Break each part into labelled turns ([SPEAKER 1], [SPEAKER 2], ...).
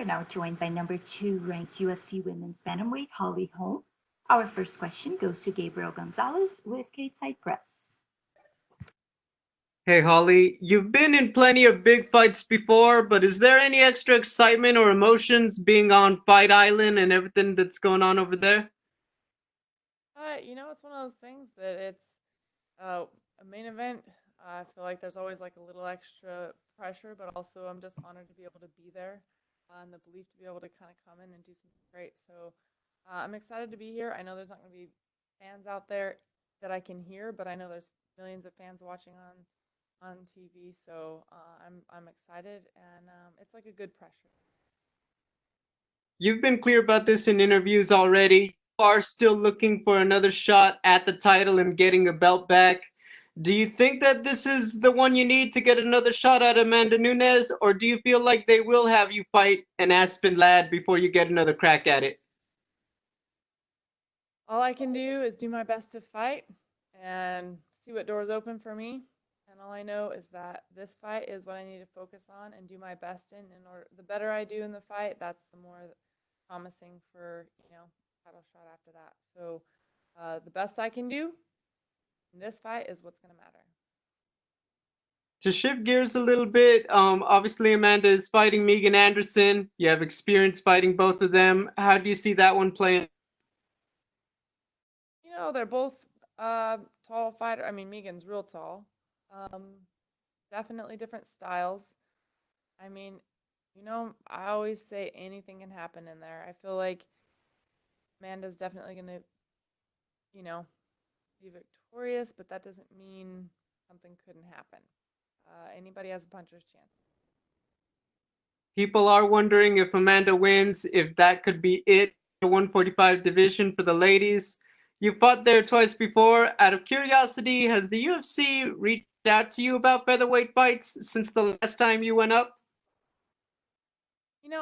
[SPEAKER 1] are now joined by number 2 ranked UFC women's bantamweight Holly Holm. Our first question goes to Gabriel Gonzalez with Cateside Press.
[SPEAKER 2] Hey Holly, you've been in plenty of big fights before, but is there any extra excitement or emotions being on Fight Island and everything that's going on over there?
[SPEAKER 3] It's one of those things that it's a main event. I feel like there's always like a little extra pressure, but also I'm just honored to be able to be there and the belief to be able to kind of come in and do something great. So I'm excited to be here. I know there's not going to be fans out there that I can hear, but I know there's millions of fans watching on TV. So I'm excited, and it's like a good pressure.
[SPEAKER 2] You've been clear about this in interviews already. You are still looking for another shot at the title and getting a belt back. Do you think that this is the one you need to get another shot at Amanda Nunes, or do you feel like they will have you fight an Aspen lad before you get another crack at it?
[SPEAKER 3] All I can do is do my best to fight and see what doors open for me. And all I know is that this fight is what I need to focus on and do my best in. In order, the better I do in the fight, that's the more promising for title shot after that. So the best I can do in this fight is what's going to matter.
[SPEAKER 2] To shift gears a little bit, obviously Amanda is fighting Megan Anderson. You have experience fighting both of them. How do you see that one playing?
[SPEAKER 3] They're both tall fighter. I mean, Megan's real tall. Definitely different styles. I mean, I always say anything can happen in there. I feel like Amanda's definitely going to, be victorious, but that doesn't mean something couldn't happen. Anybody has a puncher's chance.
[SPEAKER 2] People are wondering if Amanda wins, if that could be it, the 145 division for the ladies. You fought there twice before. Out of curiosity, has the UFC reached out to you about featherweight fights since the last time you went up?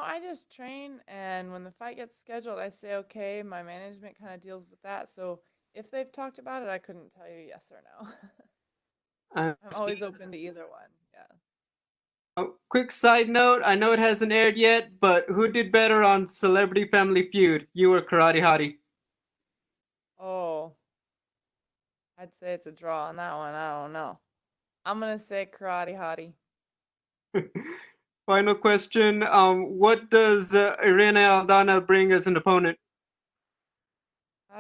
[SPEAKER 3] I just train, and when the fight gets scheduled, I say, okay, my management kind of deals with that. So if they've talked about it, I couldn't tell you yes or no. I'm always open to either one. Yeah.
[SPEAKER 2] Quick side note, I know it hasn't aired yet, but who did better on Celebrity Family Feud, you or Karate Hottie?
[SPEAKER 3] Oh, I'd say it's a draw on that one. I don't know. I'm going to say Karate Hottie.
[SPEAKER 2] Final question, what does Irene Aldana bring as an opponent?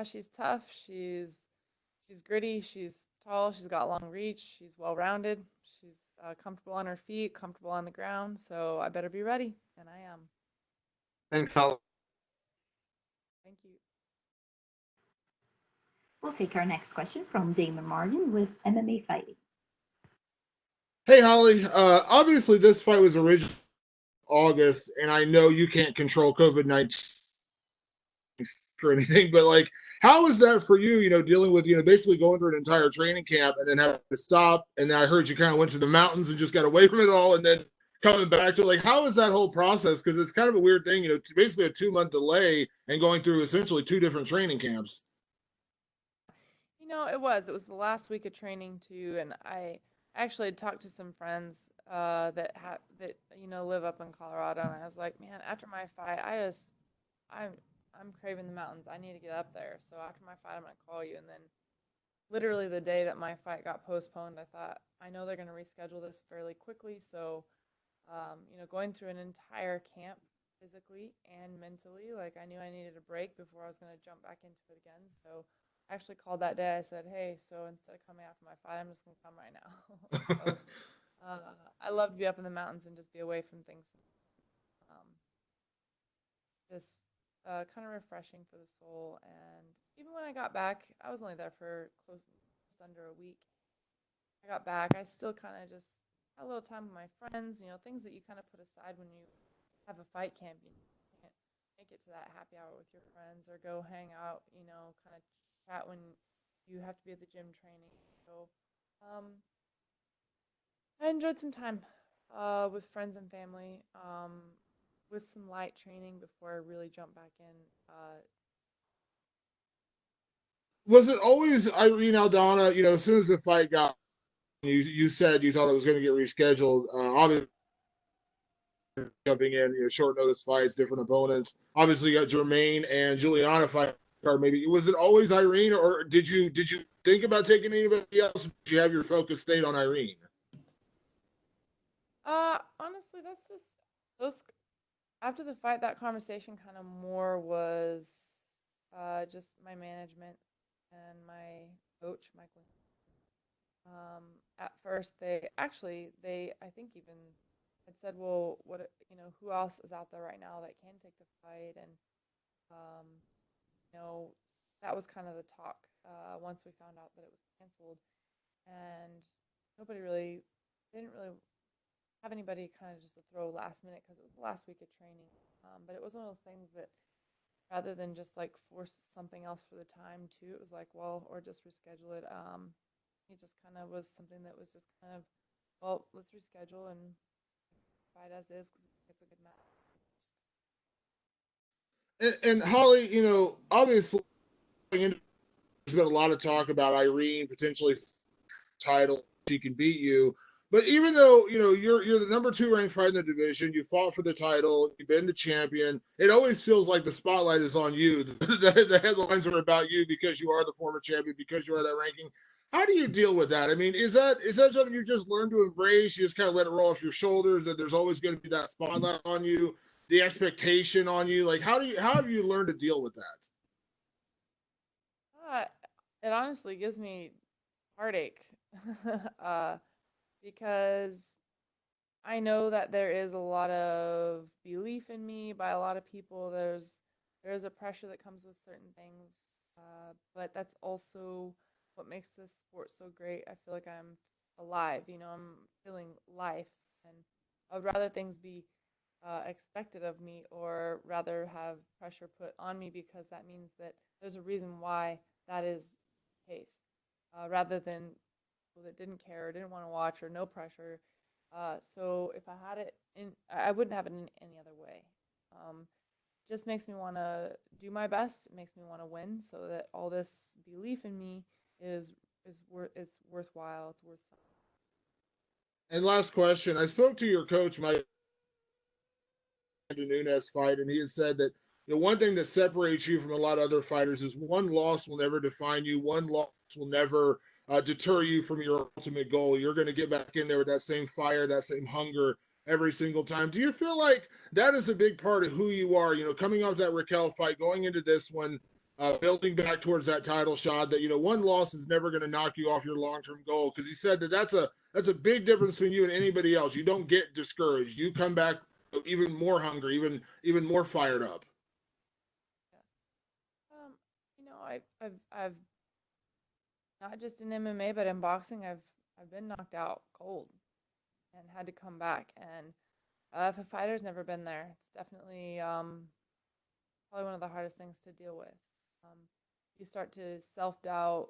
[SPEAKER 3] She's tough. She's gritty. She's tall. She's got long reach. She's well-rounded. She's comfortable on her feet, comfortable on the ground. So I better be ready, and I am.
[SPEAKER 2] Thanks, Holly.
[SPEAKER 3] Thank you.
[SPEAKER 1] We'll take our next question from Damon Martin with MMA Fighting.
[SPEAKER 4] Hey, Holly. Obviously, this fight was originally August, and I know you can't control COVID-19 or anything, but how is that for you? Dealing with basically going through an entire training camp and then having to stop. And then I heard you kind of went to the mountains and just got away from it all, and then coming back to how is that whole process? Because it's kind of a weird thing, basically a 2-month delay and going through essentially 2 different training camps.
[SPEAKER 3] It was the last week of training too, and I actually had talked to some friends that live up in Colorado, and I was like, man, after my fight, I'm craving the mountains. I need to get up there. So after my fight, I'm gonna call you. And then, literally the day that my fight got postponed, I thought, I know they're gonna reschedule this fairly quickly. So, going through an entire camp physically and mentally, I knew I needed a break before I was gonna jump back into it again. So I actually called that day. I said, hey, so instead of coming after my fight, I'm just going to come right now. So, I love to be up in the mountains and just be away from things. Just kind of refreshing for the soul. And even when I got back, I was only there for just under a week. I got back, I still kind of just had a little time with my friends, things that you kind of put aside when you have a fight camp. You can't make it to that happy hour with your friends or go hang out, kind of chat when you have to be at the gym training. So I enjoyed some time with friends and family, with some light training before I really jump back in.
[SPEAKER 4] Was it always Irene Aldana, as soon as the fight got, you said you thought it was going to get rescheduled, obviously jumping in, short notice fights, different opponents. Obviously, you got Jermaine and Juliana fight card. Maybe was it always Irene, or did you think about taking anybody else? Did you have your focus stayed on Irene?
[SPEAKER 3] Honestly, that's just those after the fight. That conversation kind of more was just my management and my coach, Michael. At first, they I think even had said, well, who else is out there right now that can take the fight, and um, you know, that was kind of the talk once we found out that it was canceled, and nobody really, they didn't really have anybody kind of just to throw last minute because it was the last week of training. But it was one of those things that rather than just like force something else for the time too, it was like, well, or just reschedule it. It just kind of was something that was just kind of, well, let's reschedule and fight as is because it's a good match.
[SPEAKER 4] And Holly, obviously, there's been a lot of talk about Irene potentially title. She can beat you. But even though you're the number 2 ranked fighter in the division, you fought for the title, you've been the champion. It always feels like the spotlight is on you. The headlines are about you because you are the former champion, because you are that ranking. How do you deal with that? I mean, is that something you just learn to embrace? You just kind of let it roll off your shoulders. That there's always going to be that spotlight on you, the expectation on you. Like, how have you learned to deal with that?
[SPEAKER 3] It honestly gives me heartache because I know that there is a lot of belief in me by a lot of people. There's a pressure that comes with certain things, but that's also what makes this sport so great. I feel like I'm alive. I'm feeling life, and I would rather things be expected of me, or rather have pressure put on me because that means that there's a reason why that is the case, rather than people that didn't care or didn't want to watch or no pressure. So if I had it I wouldn't have it in any other way. Just makes me want to do my best. It makes me want to win, so that all this belief in me it's worthwhile. It's worth something.
[SPEAKER 4] And last question, I spoke to your coach, Mike, Nunes fight, and he had said that one thing that separates you from a lot of other fighters is one loss will never define you. One loss will never deter you from your ultimate goal. You're going to get back in there with that same fire, that same hunger every single time. Do you feel like that is a big part of who you are? Coming off that Raquel fight, going into this one, building back towards that title shot. That one loss is never going to knock you off your long-term goal. Because he said that that's a big difference between you and anybody else. You don't get discouraged. You come back even more hungry, even more fired up.
[SPEAKER 3] Yeah. I've not just in MMA, but in boxing, I've been knocked out cold and had to come back. And if a fighter's never been there, it's definitely probably one of the hardest things to deal with. You start to self-doubt.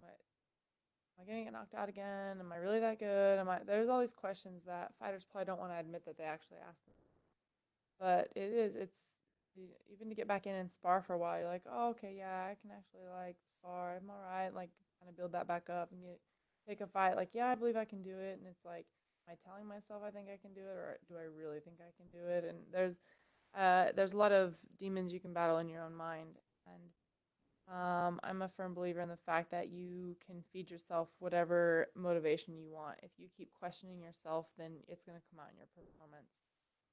[SPEAKER 3] Am I going to get knocked out again? Am I really that good? There's all these questions that fighters probably don't want to admit that they actually ask them. But it's even to get back in and spar for a while, you're like, oh, okay, yeah, I can actually like spar. I'm all right. Like, kind of build that back up and take a fight. Like, yeah, I believe I can do it. And it's like, am I telling myself I think I can do it, or do I really think I can do it? And there's a lot of demons you can battle in your own mind. And I'm a firm believer in the fact that you can feed yourself whatever motivation you want. If you keep questioning yourself, then it's going to come out in your performance.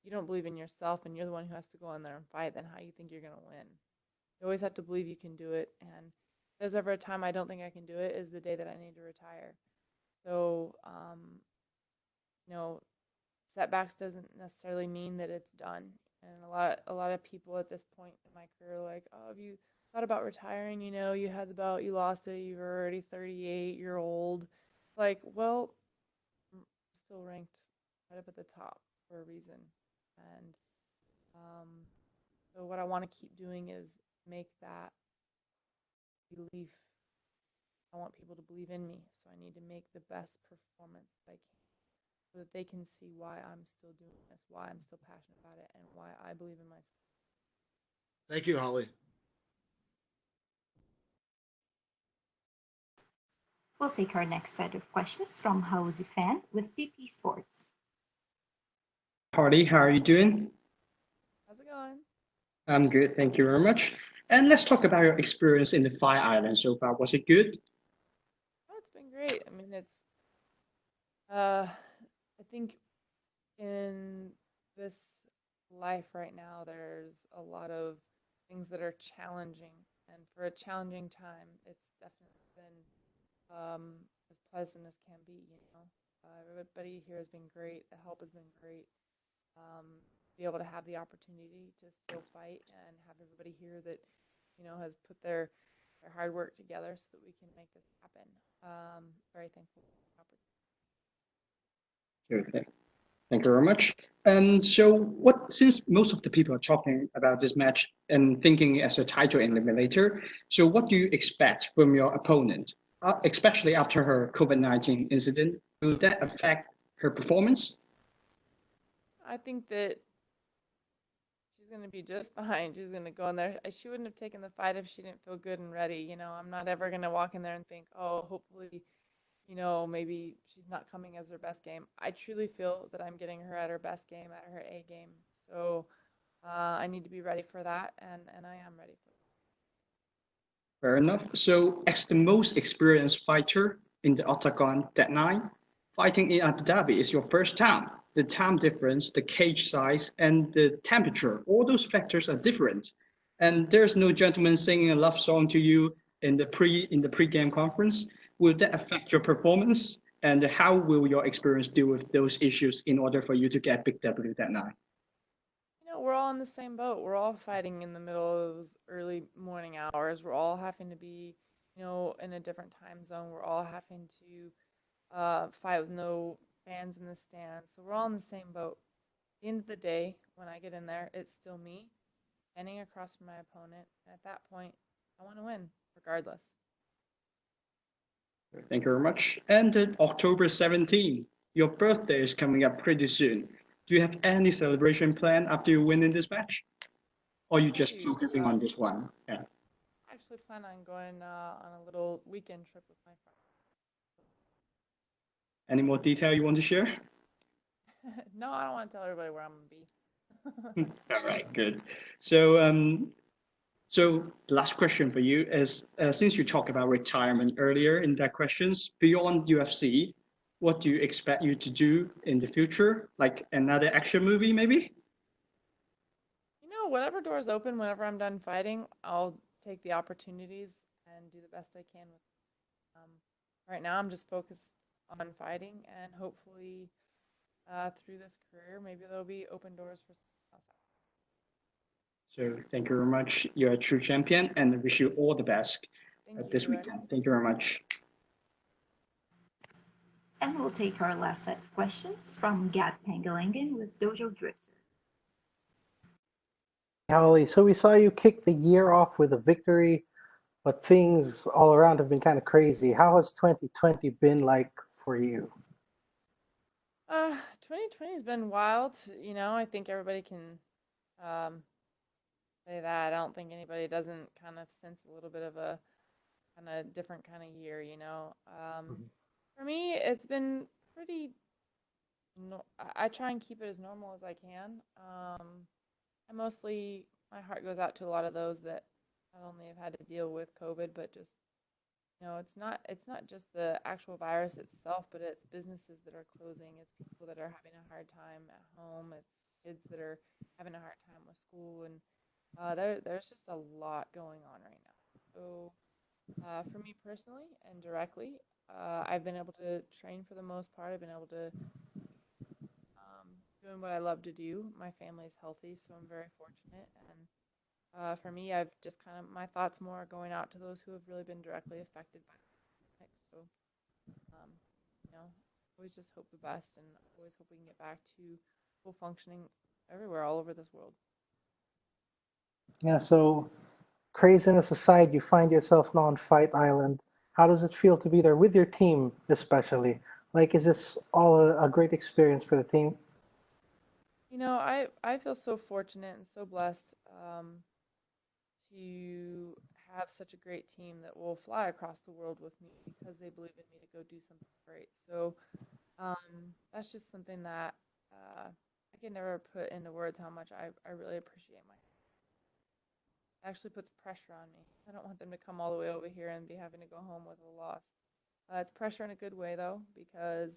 [SPEAKER 3] You don't believe in yourself and you're the one who has to go in there and fight, then how you think you're going to win? You always have to believe you can do it. And if there's ever a time I don't think I can do it, is the day that I need to retire. So, setbacks doesn't necessarily mean that it's done. And a lot of people at this point in my career are like, oh, have you thought about retiring? You had the belt, you lost it, you were already 38, you're old. Like, well, I'm still ranked right up at the top for a reason. And so what I want to keep doing is make that belief. I want people to believe in me. So I need to make the best performance that I can, so that they can see why I'm still doing this, why I'm still passionate about it, and why I believe in myself.
[SPEAKER 4] Thank you, Holly.
[SPEAKER 1] We'll take our next set of questions from Hausi Fan with PP Sports.
[SPEAKER 5] Hardy, how are you doing?
[SPEAKER 3] How's it going?
[SPEAKER 5] I'm good, thank you very much. And let's talk about your experience in the Fight Island so far. Was it good?
[SPEAKER 3] Oh, it's been great. I mean, I think in this life right now, there's a lot of things that are challenging, and for a challenging time, it's definitely been as pleasant as can be. Everybody here has been great. The help has been great. Um, be able to have the opportunity to still fight and have everybody here that has put their hard work together so that we can make this happen. Very thankful for the opportunity.
[SPEAKER 5] Good, thank you very much. And so, what? Since most of the people are talking about this match and thinking as a title eliminator, so what do you expect from your opponent, especially after her COVID-19 incident? Will that affect her performance?
[SPEAKER 3] I think that she's going to be just fine. She's going to go in there. She wouldn't have taken the fight if she didn't feel good and ready. I'm not ever going to walk in there and think, oh, hopefully, maybe she's not coming as her best game. I truly feel that I'm getting her at her best game, at her A game. So I need to be ready for that, and I am ready for it.
[SPEAKER 5] Fair enough. So, as the most experienced fighter in the octagon that night, fighting in Abu Dhabi is your first time. The time difference, the cage size, and the temperature, all those factors are different. And there's no gentleman singing a love song to you in the pre-game conference. Will that affect your performance? And how will your experience deal with those issues in order for you to get big W that night?
[SPEAKER 3] We're all in the same boat. We're all fighting in the middle of those early morning hours. We're all having to be, in a different time zone. We're all having to fight with no fans in the stands. So we're all in the same boat. At the end of the day, when I get in there, it's still me standing across from my opponent. And at that point, I want to win, regardless.
[SPEAKER 5] Thank you very much. And then October 17th, your birthday is coming up pretty soon. Do you have any celebration plan after you win in this match? Or are you just focusing on this one? Yeah.
[SPEAKER 3] I actually plan on going on a little weekend trip with my
[SPEAKER 5] Any more detail you want to share?
[SPEAKER 3] friends. No, I don't want to tell everybody where I'm going to be.
[SPEAKER 5] All right, good. So the last question for you is, since you talked about retirement earlier in that questions, beyond UFC, what do you expect you to do in the future? Like another action movie, maybe?
[SPEAKER 3] Whatever doors open, whenever I'm done fighting, I'll take the opportunities and do the best I can with it. Right now, I'm just focused on fighting, and hopefully, through this career, maybe there'll be open doors for something else.
[SPEAKER 5] So thank you very much. You're a true champion, and I wish you all the best
[SPEAKER 3] Thank
[SPEAKER 5] this
[SPEAKER 3] you.
[SPEAKER 5] weekend. Thank you very much.
[SPEAKER 1] And we'll take our last set of questions from Gad Pangalangan with Dojo Drifter.
[SPEAKER 6] Holly, so we saw you kick the year off with a victory, but things all around have been kind of crazy. How has 2020 been like for you?
[SPEAKER 3] 2020 has been wild. I think everybody can say that. I don't think anybody doesn't kind of sense a little bit of a kind of different kind of year. For me, it's been pretty. I try and keep it as normal as I can. And mostly my heart goes out to a lot of those that not only have had to deal with COVID, but just it's not just the actual virus itself, but it's businesses that are closing, it's people that are having a hard time at home, it's kids that are having a hard time with school, and there's just a lot going on right now. So for me personally and directly, I've been able to train for the most part. I've been able to doing what I love to do. My family's healthy, so I'm very fortunate. And for me, I've just kind of my thoughts more are going out to those who have really been directly affected by the pandemic. So, um, always just hope the best, and always hope we can get back to full functioning everywhere, all over this world.
[SPEAKER 6] Yeah, so craziness aside, you find yourself now on Fight Island. How does it feel to be there with your team, especially? Like, is this all a great experience for the team?
[SPEAKER 3] I feel so fortunate and so blessed to have such a great team that will fly across the world with me because they believe in me to go do something great. So that's just something that I can never put into words how much I really appreciate my. It actually puts pressure on me. I don't want them to come all the way over here and be having to go home with a loss. It's pressure in a good way though, because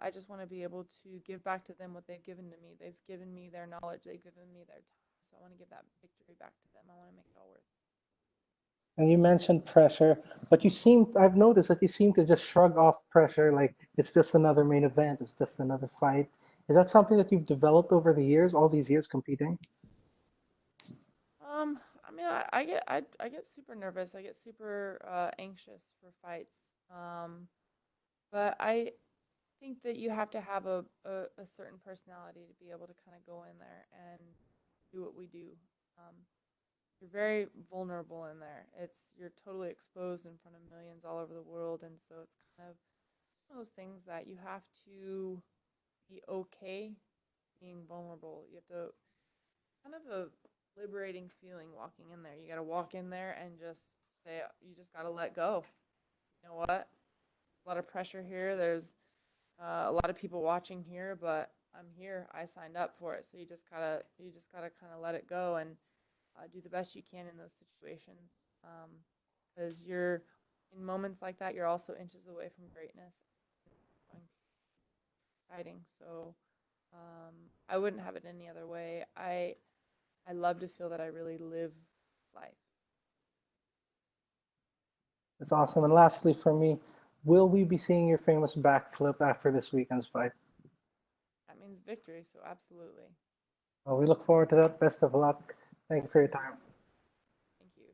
[SPEAKER 3] I just want to be able to give back to them what they've given to me. They've given me their knowledge. They've given me their time. So I want to give that victory back to them. I want to make it all worth it.
[SPEAKER 6] And you mentioned pressure, but I've noticed that you seem to just shrug off pressure like it's just another main event, it's just another fight. Is that something that you've developed over the years, all these years competing?
[SPEAKER 3] I mean, I get super nervous. I get super anxious for fights. But I think that you have to have a certain personality to be able to kind of go in there and do what we do. Um, you're very vulnerable in there. You're totally exposed in front of millions all over the world, and so it's kind of one of those things that you have to be okay being vulnerable. You have to kind of a liberating feeling walking in there. You got to walk in there and just say you just got to let go. You know what? A lot of pressure here. There's a lot of people watching here, but I'm here. I signed up for it, so you just gotta kind of let it go and do the best you can in those situations. Because you're in moments like that, you're also inches away from greatness. Exciting. So I wouldn't have it any other way. I love to feel that I really live life.
[SPEAKER 6] It's awesome. And lastly, for me, will we be seeing your famous backflip after this weekend's fight?
[SPEAKER 3] That means victory, so absolutely.
[SPEAKER 6] Well, we look forward to that. Best of luck. Thank you for your time.
[SPEAKER 3] Thank you.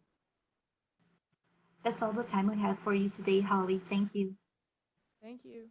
[SPEAKER 1] That's all the time we have for you today, Holly. Thank you.
[SPEAKER 3] Thank you.